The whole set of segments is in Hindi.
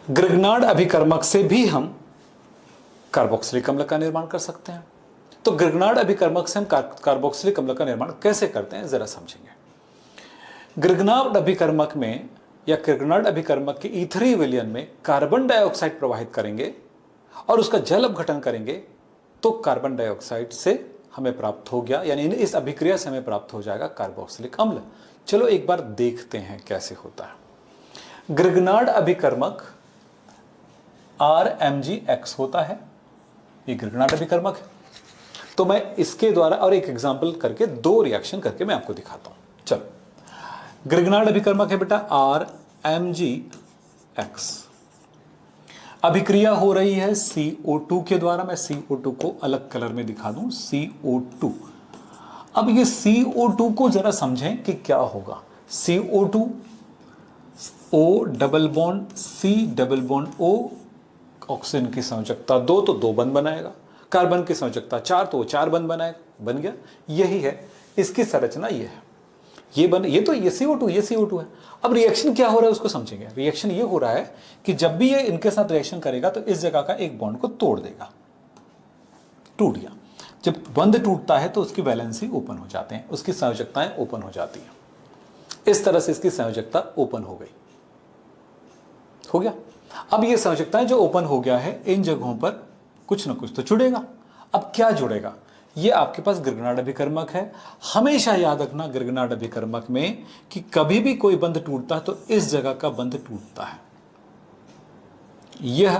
ग्रिग्नार्ड अभिकर्मक से भी हम कार्बोक्सिलिक अम्ल का निर्माण कर सकते हैं। तो ग्रिग्नार्ड अभिकर्मक से हम कार्बोक्सिलिक अम्ल का निर्माण कैसे करते हैं जरा समझेंगे। ग्रिग्नार्ड अभिकर्मक में या ग्रिग्नार्ड अभिकर्मक के ईथरी विलयन में कार्बन डाइऑक्साइड प्रवाहित करेंगे और उसका जल अपघटन करेंगे तो कार्बन डाइऑक्साइड से हमें प्राप्त हो गया, यानी इस अभिक्रिया से हमें प्राप्त हो जाएगा कार्बोक्सिलिक अम्ल। चलो एक बार देखते हैं कैसे होता है। ग्रिग्नार्ड अभिकर्मक RMgX होता है, ये ग्रिग्नार्ड अभिकर्मक है। तो मैं इसके द्वारा और एक एग्जांपल करके दो रिएक्शन करके मैं आपको दिखाता हूं। चलो, ग्रिग्नार्ड अभिकर्मक है बेटा RMgX। अभिक्रिया हो रही है CO2 के द्वारा। मैं CO2 को अलग कलर में दिखा दूं, CO2। अब ये CO2 को जरा समझें कि क्या होगा। CO2 O double bond C double bond O, oxygen की संयोजकता 2 तो 2 बंध बनाएगा, कार्बन की संयोजकता 4 तो वो 4 बंध बनाएगा, बन गया। यही है इसकी संरचना, ये है, ये CO2 है। अब रिएक्शन क्या हो रहा है उसको समझेंगे। रिएक्शन ये हो रहा है कि जब भी ये इनके साथ रिएक्शन करेगा तो इस जगह का एक बॉन्ड को तोड़ देगा, टूट गया। जब बंध टूटता है तो उसकी वैलेंसी ओपन हो जाते हैं, उसकी संयोजकताएं ओपन हो जाती हैं। इस तरह से इसकी संयोजकता ओपन हो गई, हो गया। अब ये संयोजकताएं जो ओपन हो गया है, इन जगहों पर कुछ ना कुछ तो जुड़ेगा। अब क्या जुड़ेगा, ये आपके पास ग्रिग्नार्ड अभिकर्मक है। हमेशा याद रखना ग्रिग्नार्ड अभिकर्मक में कि कभी भी कोई बंध टूटता है तो इस जगह का बंध टूटता है, यह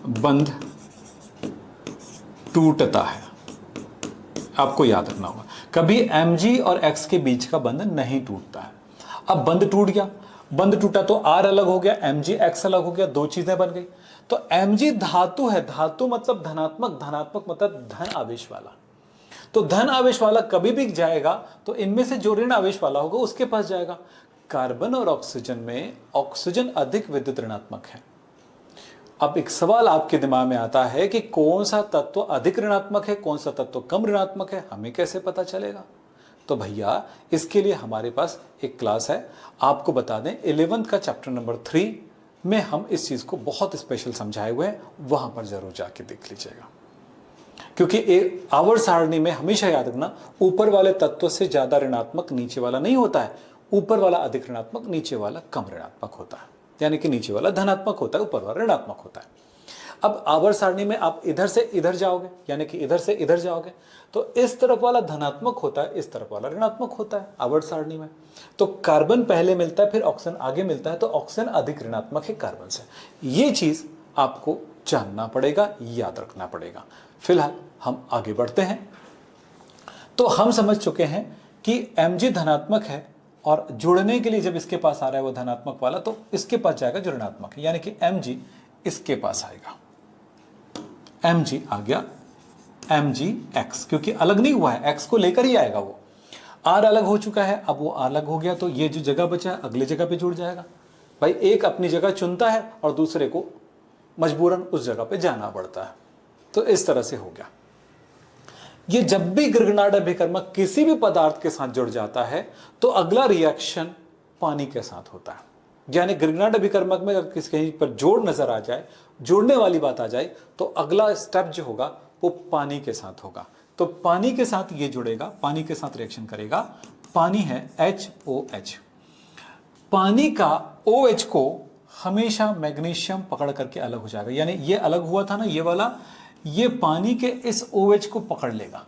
बंध टूटता है। आपको याद रखना होगा, कभी Mg और X के बीच का बंध नहीं टूटता है। अब बंध टूट गया, बंध टूटा तो R अलग हो गया, Mg X अलग हो गया, दो चीजें बन गई। तो Mg धातु है, धातु मतलब धनात्मक, धनात्मक मतलब धन आवेश वाला। तो धन आवेश वाला कभी भी जाएगा तो इनमें से जो ऋण आवेश वाला होगा उसके पास जाएगा। कार्बन और ऑक्सीजन में ऑक्सीजन अधिक विद्युत ऋणात्मक है। अब एक सवाल आपके दिमाग में आता है कि कौन सा तत्व अधिक ऋणात्मक है, कौन सा तत्व कम ऋणात्मक है, हमें कैसे पता चलेगा। तो भैया इसके लिए हमारे पास एक क्लास है, आपको बता दें 11th का चैप्टर नंबर 3 में हम इस चीज को बहुत स्पेशल समझाए हुए हैं, वहां पर जरूर जाके देख लीजिएगा। क्योंकि एक आवर्त सारणी में हमेशा याद रखना, ऊपर वाले तत्व से ज्यादा ऋणात्मक नीचे वाला नहीं होता है, ऊपर वाला अधिक ऋणात्मक, नीचे वाला कम ऋणात्मक होता है। यानी कि नीचे वाला धनात्मक होता है, ऊपर वाला ऋणात्मक होता है। अब आवर्त सारणी में आप इधर से इधर जाओगे, यानी कि इधर से इधर जाओगे तो इस तरफ वाला धनात्मक होता है, इस तरफ वाला ऋणात्मक होता है आवर्त सारणी में। तो कार्बन पहले मिलता है, फिर ऑक्सीजन आगे मिलता है, तो ऑक्सीजन अधिक ऋणात्मक है कार्बन से। ये चीज आपको जानना पड़ेगा, याद रखना पड़ेगा। फिलहाल हम आगे बढ़ते हैं। तो हम समझ चुके हैं कि Mg धनात्मक है और जुड़ने के लिए जब इसके पास आ रहा है वो धनात्मक वाला, तो इसके पास जाएगा जो ऋणात्मक है, यानी कि Mg इसके पास आएगा। Mg आ गया, MgX, क्योंकि अलग नहीं हुआ है, X को लेकर ही आएगा वो। R अलग हो चुका है, अब वो अलग हो गया तो ये जो जगह बचा है अगली जगह पे जुड़ जाएगा। भाई एक अपनी जगह चुनता है और दूसरे को मजबूरन उस जगह पे जाना पड़ता है। तो इस तरह से हो गया। ये जब भी ग्रिग्नार्ड अभिकर्मक किसी भी पदार्थ के साथ जुड़ जाता है तो अगला रिएक्शन पानी के साथ होता है। यानी ग्रिग्नार्ड अभिकर्मक में अगर किसी कहीं पर जोड़ नजर आ जाए, जोड़ने वाली बात आ जाए, तो अगला स्टेप जो होगा वो पानी के साथ होगा। तो पानी के साथ ये जुड़ेगा, पानी के साथ रिएक्शन करेगा। पानी है HOH। पानी का OH को हमेशा मैग्नीशियम पकड़ करके अलग हो जाएगा, यानी ये अलग हुआ था ना ये वाला, ये पानी के इस OH को पकड़ लेगा।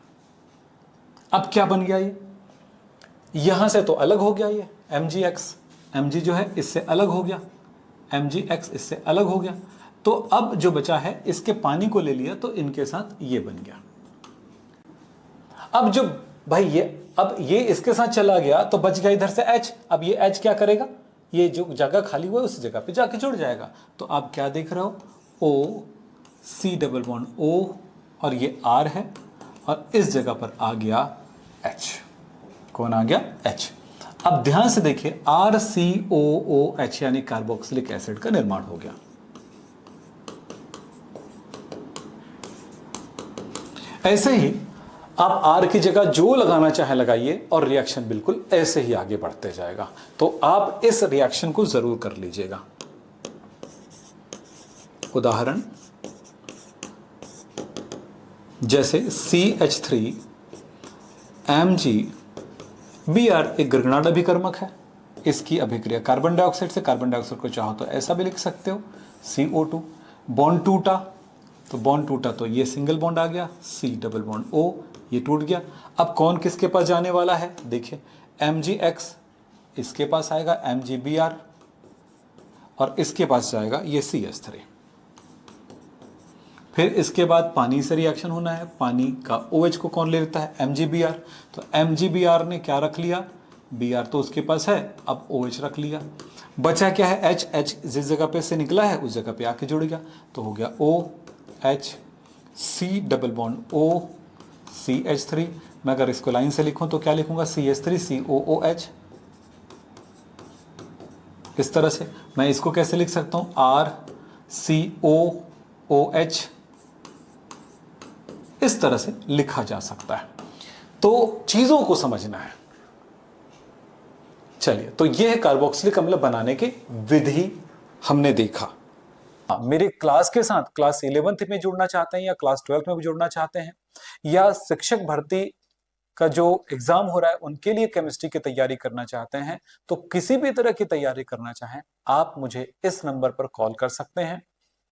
अब क्या बन गया, ये यहां से तो अलग हो गया, ये MgX, Mg जो है इससे अलग हो गया, MgX इससे अलग हो गया। तो अब जो बचा है इसके पानी को ले लिया तो इनके साथ ये बन गया। अब जो भाई ये इसके साथ चला गया तो बच गया इधर से H। अब ये H क्या करेगा, ये जो जगह खाली हुआ है उस जगह पे जाके जुड़ जाएगा। तो आप क्या देख रहे हो, O C double bond O और ये R है और इस जगह पर आ गया H। कौन आ गया, H। अब ध्यान से देखिए RCOOH यानी कार्बोक्सिलिक एसिड का निर्माण हो गया। ऐसे ही आप आर की जगह जो लगाना चाहे लगाइए और रिएक्शन बिल्कुल ऐसे ही आगे बढ़ते जाएगा। तो आप इस रिएक्शन को जरूर कर लीजिएगा। उदाहरण जैसे CH3 MgBr एक गिरगुणाट अभिकर्मक है। इसकी अभिक्रिया कार्बन डाइऑक्साइड से, कार्बन डाइऑक्साइड को चाहो तो ऐसा भी लिख सकते हो CO2। बॉन्ड टूटा तो ये सिंगल बॉन्ड आ गया, C डबल बॉन्ड O, ये टूट गया। अब कौन किसके पास जाने वाला है, देखिए MgX इसके पास आएगा MgBr और इसके पास जाएगा ये CH3। फिर इसके बाद पानी से रिएक्शन होना है। पानी का OH को कौन ले लेता है, MgBr। तो MgBr ने क्या रख लिया, Br तो उसके पास है, अब OH रख लिया। बचा क्या है, H जिस जगह पे से निकला है उस जगह पे आके जुड़ गया, तो हो गया OH, C double bond O, CH3। मैं अगर इसको लाइन से लिखूं तो क्या लिखूंगा, CH3 COOH। इस तरह से मैं इसको कैसे लिख सकता हूं, RCOOH। इस तरह से लिखा जा सकता है। तो चीजों को समझना है। चलिए, तो यह है कार्बोक्सिलिक अम्ल बनाने की विधि हमने देखा। मेरे क्लास के साथ क्लास 11th में जुड़ना चाहते हैं या क्लास 12th में भी जुड़ना चाहते हैं, या शिक्षक भर्ती का जो एग्जाम हो रहा है उनके लिए केमिस्ट्री की तैयारी करना चाहते हैं, तो किसी भी तरह की तैयारी करना चाहें आप मुझे इस नंबर पर कॉल कर सकते हैं।